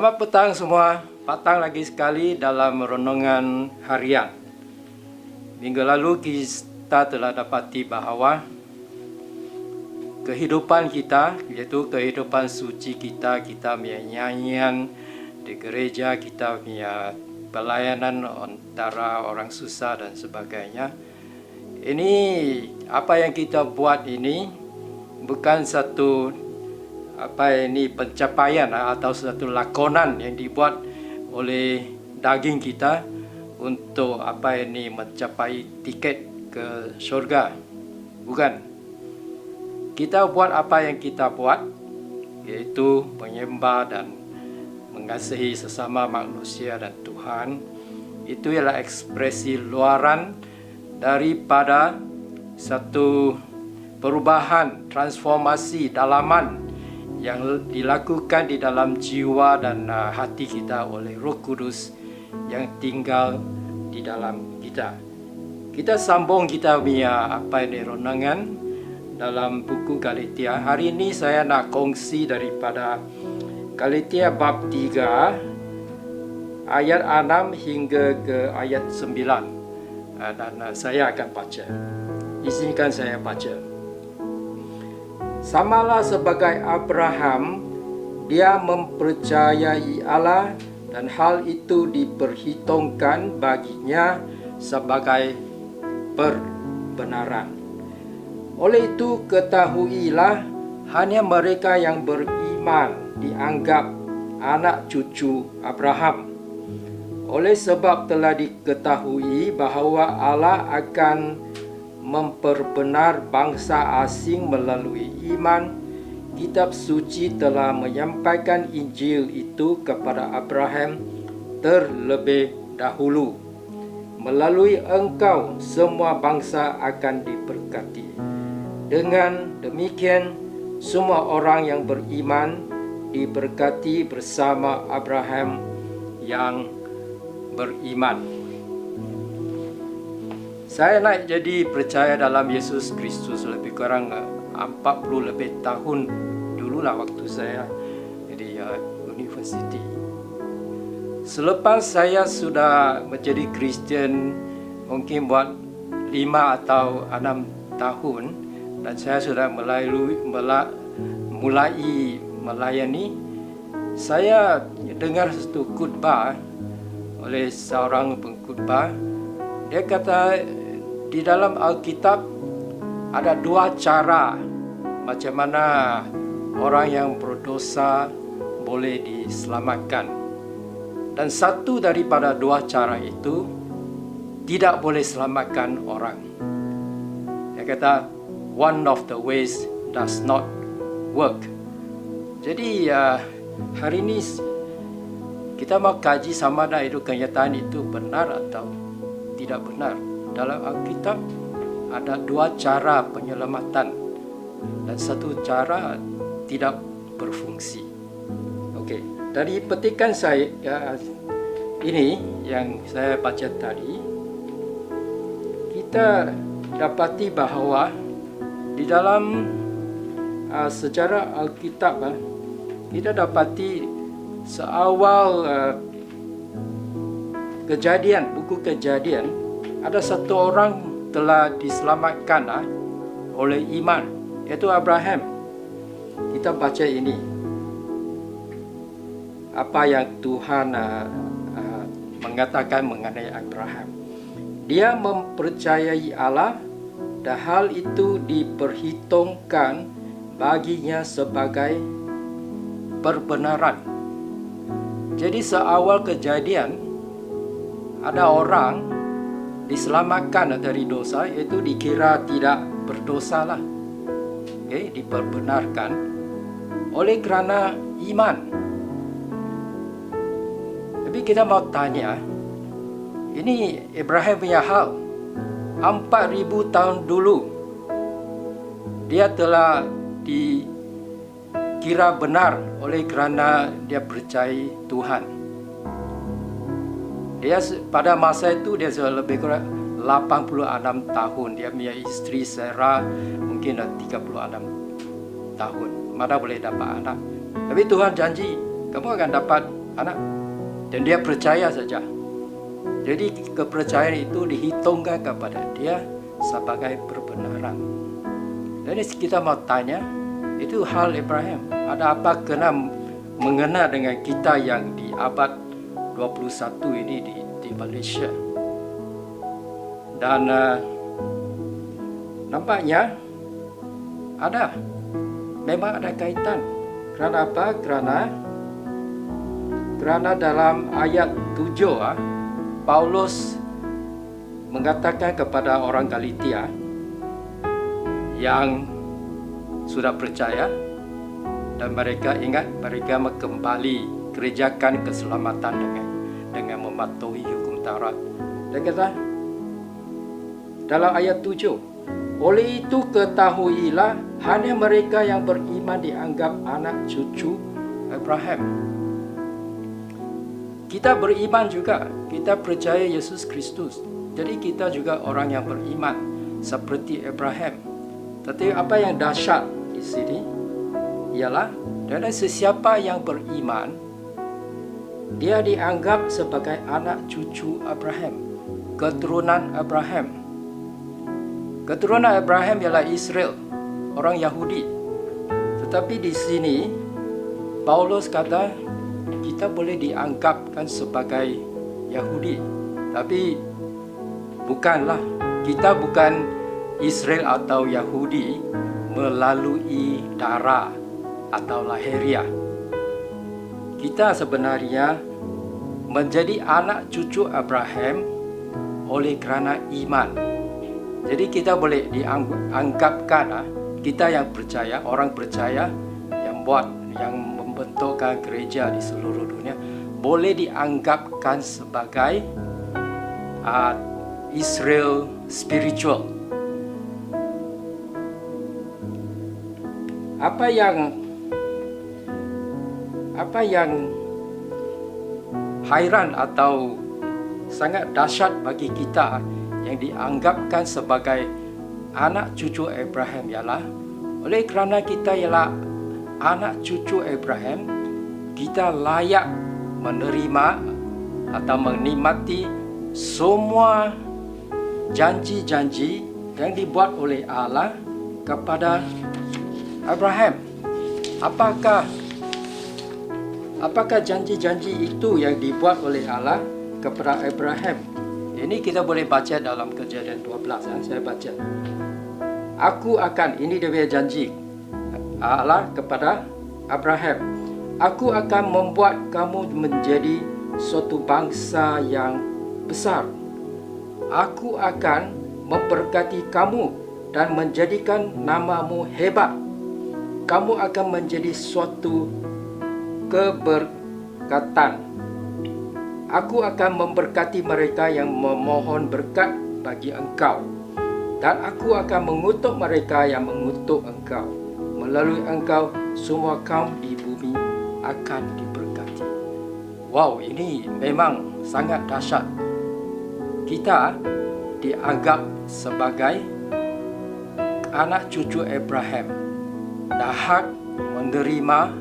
Selamat petang semua, petang lagi sekali dalam renungan harian. Minggu lalu kita telah dapati bahawa kehidupan kita, iaitu kehidupan suci kita punya nyanyian di gereja, kita punya pelayanan antara orang susah dan sebagainya. Ini apa yang kita buat ini bukan satu pencapaian atau satu lakonan yang dibuat oleh daging kita untuk mencapai tiket ke syurga. Bukan. Kita buat apa yang kita buat, yaitu menyembah dan mengasihi sesama manusia dan Tuhan. Itu ialah ekspresi luaran daripada satu perubahan, transformasi dalaman yang dilakukan di dalam jiwa dan hati kita oleh Roh Kudus yang tinggal di dalam kita. Kita sambung kita punya renungan dalam buku Galatia. Hari ini saya nak kongsi daripada Galatia bab 3 ayat 6 hingga ke ayat 9. Dan saya akan baca. Izinkan saya baca. Samalah sebagai Abraham, dia mempercayai Allah dan hal itu diperhitungkan baginya sebagai perbenaran. Oleh itu ketahuilah, hanya mereka yang beriman dianggap anak cucu Abraham. Oleh sebab telah diketahui bahawa Allah akan memperbenar bangsa asing melalui iman, kitab suci telah menyampaikan Injil itu kepada Abraham terlebih dahulu. Melalui engkau semua bangsa akan diberkati. Dengan demikian semua orang yang beriman diberkati bersama Abraham yang beriman. Saya nak jadi percaya dalam Yesus Kristus lebih kurang 40 lebih tahun dululah waktu saya di universiti. Selepas saya sudah menjadi Kristian mungkin buat 5 atau 6 tahun dan saya sudah mulai melayani, saya dengar satu khutbah oleh seorang pengkhutbah. Dia kata di dalam Alkitab ada 2 cara macam mana orang yang berdosa boleh diselamatkan. Dan satu daripada 2 cara itu tidak boleh selamatkan orang. Dia kata one of the ways does not work. Jadi hari ini kita mau kaji sama ada itu kenyataan itu benar atau tidak benar. Dalam Alkitab ada 2 cara penyelamatan dan satu cara tidak berfungsi. Okey, dari petikan saya ini yang saya baca tadi, kita dapati bahawa di dalam sejarah Alkitab kita dapati seawal buku Kejadian, ada satu orang telah diselamatkan oleh iman, iaitu Abraham. Kita baca ini, apa yang Tuhan mengatakan mengenai Abraham. Dia mempercayai Allah dan hal itu diperhitungkan baginya sebagai perbenaran. Jadi seawal Kejadian ada orang diselamatkan dari dosa, iaitu dikira tidak berdosa lah. Diperbenarkan oleh kerana iman. Tapi kita mau tanya, ini Abraham punya hal 4,000 tahun dulu dia telah dikira benar oleh kerana dia percaya Tuhan. Dia pada masa itu dia sudah lebih kurang 86 tahun. Dia punya isteri Sarah mungkin 36 tahun. Mana boleh dapat anak. Tapi Tuhan janji kamu akan dapat anak. Dan dia percaya saja. Jadi kepercayaan itu dihitungkan kepada dia sebagai perbenaran. Jadi kita mau tanya, itu hal Abraham. Ada apa kena mengena dengan kita yang di abad 21 ini di Malaysia? Dan nampaknya memang ada kaitan. Kerana apa? Kerana dalam ayat 7 Paulus mengatakan kepada orang Galatia yang sudah percaya, dan mereka ingat mereka kembali kerjakan keselamatan dengan mematuhi hukum Taurat. Dia kata dalam ayat 7, oleh itu ketahuilah hanya mereka yang beriman dianggap anak cucu Abraham. Kita beriman juga, kita percaya Yesus Kristus. Jadi kita juga orang yang beriman seperti Abraham. Tetapi apa yang dahsyat di sini ialah dari sesiapa yang beriman, dia dianggap sebagai anak cucu Abraham, keturunan Abraham. Keturunan Abraham ialah Israel, orang Yahudi. Tetapi di sini Paulus kata kita boleh dianggapkan sebagai Yahudi, tapi bukanlah, kita bukan Israel atau Yahudi melalui darah atau lahiriah. Kita sebenarnya menjadi anak cucu Abraham oleh kerana iman. Jadi kita boleh dianggapkan, kita yang percaya, orang percaya yang membentukkan gereja di seluruh dunia, boleh dianggapkan sebagai Israel spiritual. Apa yang hairan atau sangat dahsyat bagi kita yang dianggapkan sebagai anak cucu Abraham ialah oleh kerana kita ialah anak cucu Abraham, kita layak menerima atau menikmati semua janji-janji yang dibuat oleh Allah kepada Abraham. Apakah janji-janji itu yang dibuat oleh Allah kepada Abraham? Ini kita boleh baca dalam Kejadian 12. Saya baca. ini dia punya janji Allah kepada Abraham. Aku akan membuat kamu menjadi suatu bangsa yang besar. Aku akan memberkati kamu dan menjadikan namamu hebat. Kamu akan menjadi suatu keberkatan. Aku akan memberkati mereka yang memohon berkat bagi engkau, dan aku akan mengutuk mereka yang mengutuk engkau. Melalui engkau, semua kaum di bumi akan diberkati. Wow, ini memang sangat dahsyat. Kita dianggap sebagai anak cucu Abraham, dah hak menerima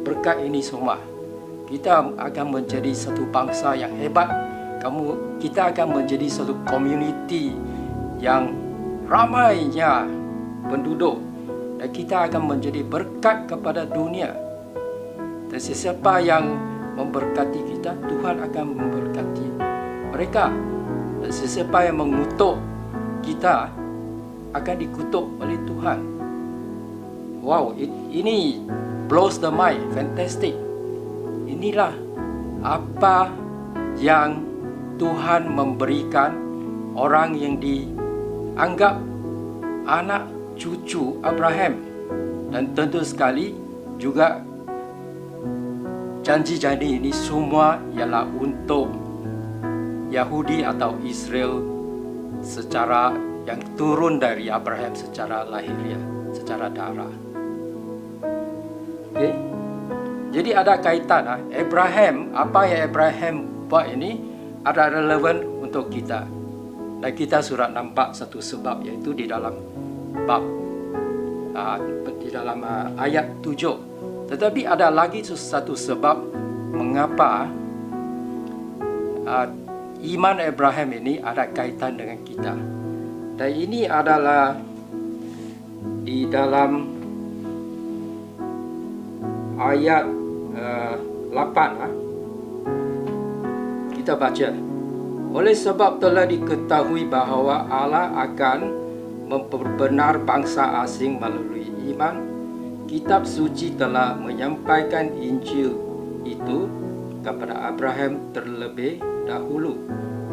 berkat ini semua. Kita akan menjadi satu bangsa yang hebat. Kita akan menjadi satu komuniti yang ramainya penduduk, dan kita akan menjadi berkat kepada dunia. Dan sesiapa yang memberkati kita, Tuhan akan memberkati mereka. Dan sesiapa yang mengutuk kita akan dikutuk oleh Tuhan. Wow, ini blows the mind, fantastic. Inilah apa yang Tuhan memberikan orang yang dianggap anak cucu Abraham. Dan tentu sekali juga janji-janji ini semua ialah untuk Yahudi atau Israel secara yang turun dari Abraham secara lahiriah, secara darah. Okay. Jadi ada kaitan Abraham, apa yang Abraham buat ini ada relevan untuk kita. Dan kita sudah nampak satu sebab, yaitu di dalam ayat 7. Tetapi ada lagi satu sebab mengapa iman Abraham ini ada kaitan dengan kita. Dan ini adalah di dalam ayat 8. Kita baca. Oleh sebab telah diketahui bahawa Allah akan memperbenar bangsa asing melalui iman, kitab suci telah menyampaikan Injil itu kepada Abraham terlebih dahulu.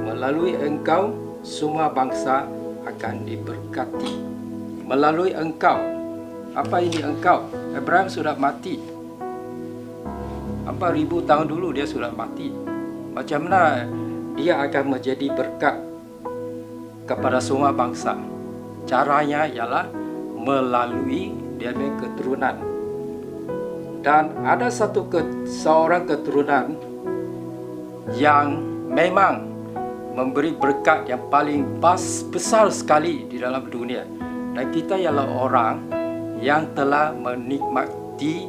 Melalui engkau semua bangsa akan diberkati. Melalui engkau. Apa ini engkau? Abraham sudah mati. 4,000 tahun dulu dia sudah mati. Macam mana dia akan menjadi berkat kepada semua bangsa? Caranya ialah melalui dia punya keturunan. Dan ada seorang keturunan yang memang memberi berkat yang paling besar sekali di dalam dunia. Dan kita ialah orang yang telah menikmati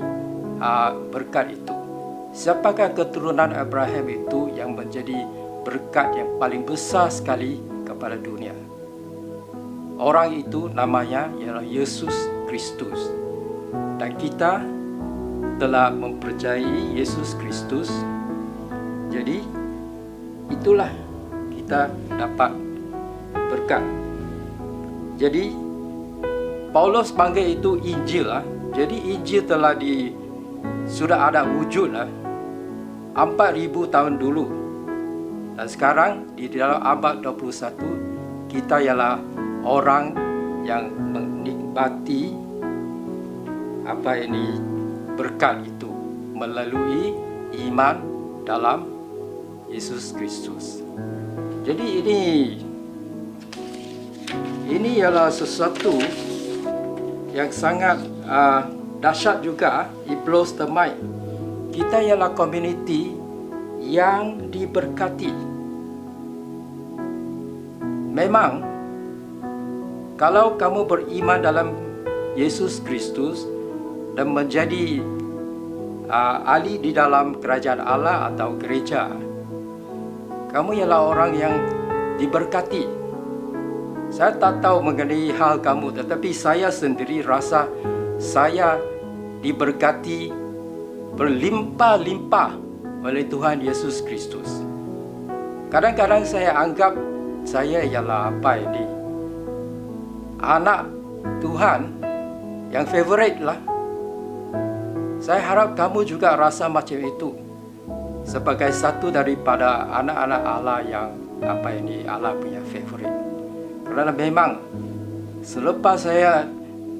berkat itu. Siapakah keturunan Abraham itu yang menjadi berkat yang paling besar sekali kepada dunia? Orang itu namanya ialah Yesus Kristus. Dan kita telah mempercayai Yesus Kristus. Jadi itulah kita dapat berkat. Jadi Paulus panggil itu Injil lah. Jadi Injil telah sudah ada wujud lah 4,000 tahun dulu. Dan sekarang di dalam abad 21 kita ialah orang yang menikmati berkat itu melalui iman dalam Yesus Kristus. Jadi ini ialah sesuatu yang sangat dahsyat juga. It blows the mind. Kita ialah community yang diberkati. Memang kalau kamu beriman dalam Yesus Kristus dan menjadi ahli di dalam kerajaan Allah atau gereja, kamu ialah orang yang diberkati. Saya tak tahu mengenai hal kamu, tetapi saya sendiri rasa saya diberkati berlimpah-limpah oleh Tuhan Yesus Kristus. Kadang-kadang saya anggap saya ialah anak Tuhan yang favorite lah. Saya harap kamu juga rasa macam itu, sebagai satu daripada anak-anak Allah yang Allah punya favorite. Kerana memang selepas saya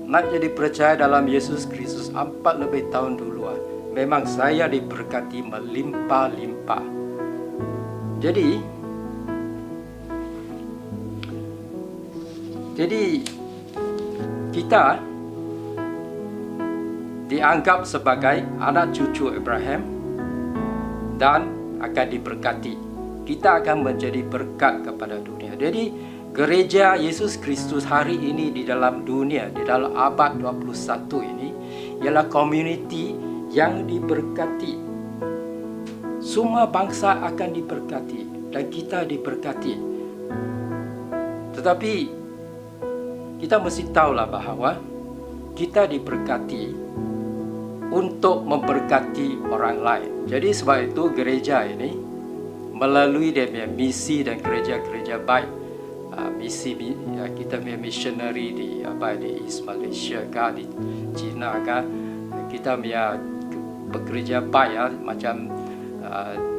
nak jadi percaya dalam Yesus Kristus 4 lebih tahun dulu, memang saya diberkati melimpah-limpah. Jadi kita dianggap sebagai anak cucu Abraham dan akan diberkati. Kita akan menjadi berkat kepada dunia. Jadi gereja Yesus Kristus hari ini di dalam dunia, di dalam abad 21 ini ialah community yang diberkati. Semua bangsa akan diberkati dan kita diberkati. Tetapi kita mesti tahulah bahawa kita diberkati untuk memberkati orang lain. Jadi sebab itu gereja ini melalui dia punya misi dan gereja-gereja baik, misi kita punya missionary di East Malaysia kah, di China kah, kita punya pekerja baik macam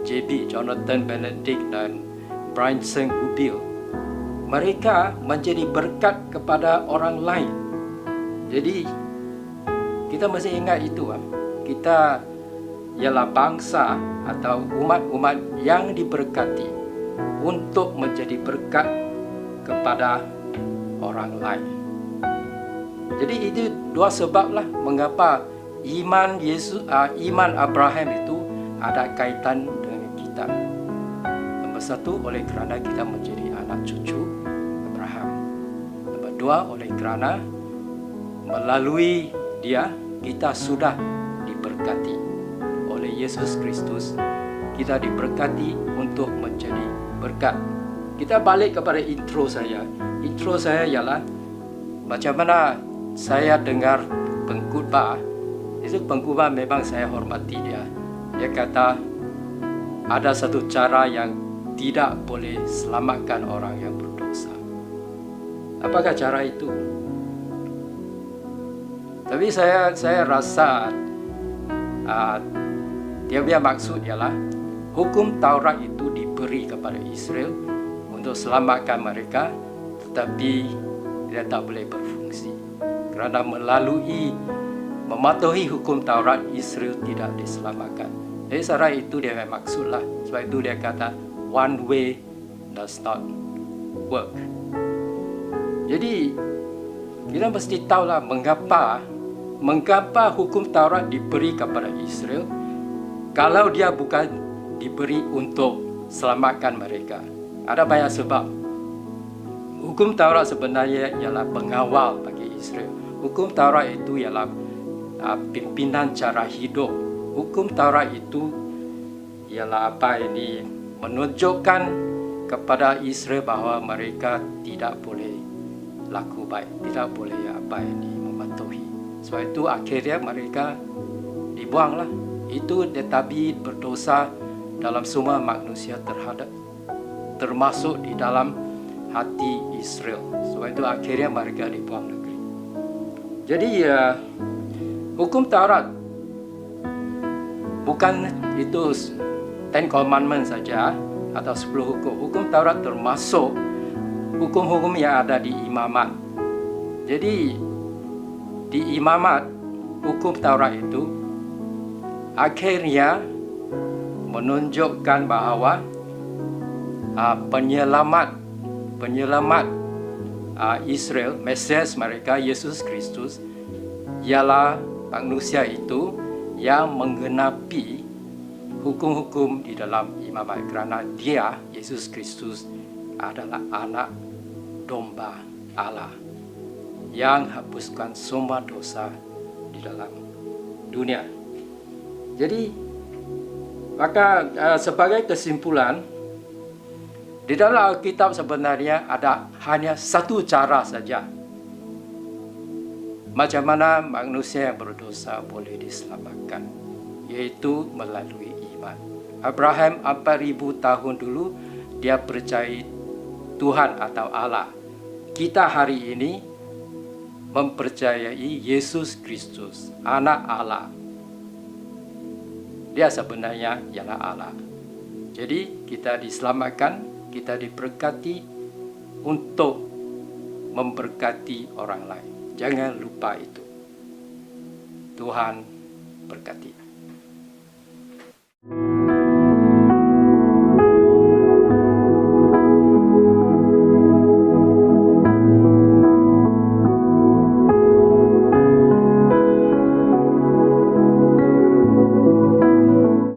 JB Jonathan Benedict dan Brian Seng Ubil. Mereka menjadi berkat kepada orang lain. Jadi kita mesti ingat itu. Kita ialah bangsa atau umat-umat yang diberkati untuk menjadi berkat kepada orang lain. Jadi itu dua sebablah mengapa iman Abraham itu ada kaitan dengan kita. Nombor satu, oleh kerana kita menjadi anak cucu Abraham. Nombor dua, oleh kerana melalui dia kita sudah diberkati oleh oleh Yesus Kristus, kita diberkati untuk menjadi berkat. Kita balik kepada intro saya. Intro saya ialah macam mana saya dengar pengkhotbah. Itu pengkhotbah memang saya hormati dia. Dia kata ada satu cara yang tidak boleh selamatkan orang yang berdosa. Apakah cara itu? Tapi saya rasa dia punya maksud ialah hukum Taurat itu diberi kepada Israel untuk selamatkan mereka, tetapi dia tak boleh berfungsi. Kerana mematuhi hukum Taurat, Israel tidak diselamatkan. Jadi secara itu dia maksudlah. Sebab itu dia kata one way does not work. Jadi kita mesti tahulah mengapa hukum Taurat diberi kepada Israel kalau dia bukan diberi untuk selamatkan mereka. Ada banyak sebab. Hukum Taurat sebenarnya ialah pengawal bagi Israel. Hukum Taurat itu ialah pimpinan cara hidup. Hukum Taurat itu ialah menunjukkan kepada Israel bahawa mereka tidak boleh laku baik, tidak boleh mematuhi. Sebab itu akhirnya mereka dibuanglah. Itu tetapi berdosa dalam semua manusia termasuk di dalam hati Israel. Sebab itu akhirnya mereka dibuang negeri. Jadi hukum Taurat bukan itu 10 Commandments saja atau 10 hukum. Hukum Taurat termasuk hukum-hukum yang ada di imamat. Jadi di imamat, hukum Taurat itu akhirnya menunjukkan bahawa penyelamat Israel, Mesias mereka, Yesus Kristus, ialah manusia itu yang menggenapi hukum-hukum di dalam imamat. Kerana dia, Yesus Kristus, adalah anak domba Allah yang hapuskan semua dosa di dalam dunia. Jadi, maka sebagai kesimpulan, di dalam Alkitab sebenarnya ada hanya satu cara saja macam mana manusia yang berdosa boleh diselamatkan, yaitu melalui iman. Abraham 4000 tahun dulu dia percaya Tuhan atau Allah. Kita hari ini mempercayai Yesus Kristus, anak Allah. Dia sebenarnya ialah Allah. Jadi kita diselamatkan, kita diberkati untuk memberkati orang lain. Jangan lupa itu. Tuhan berkati.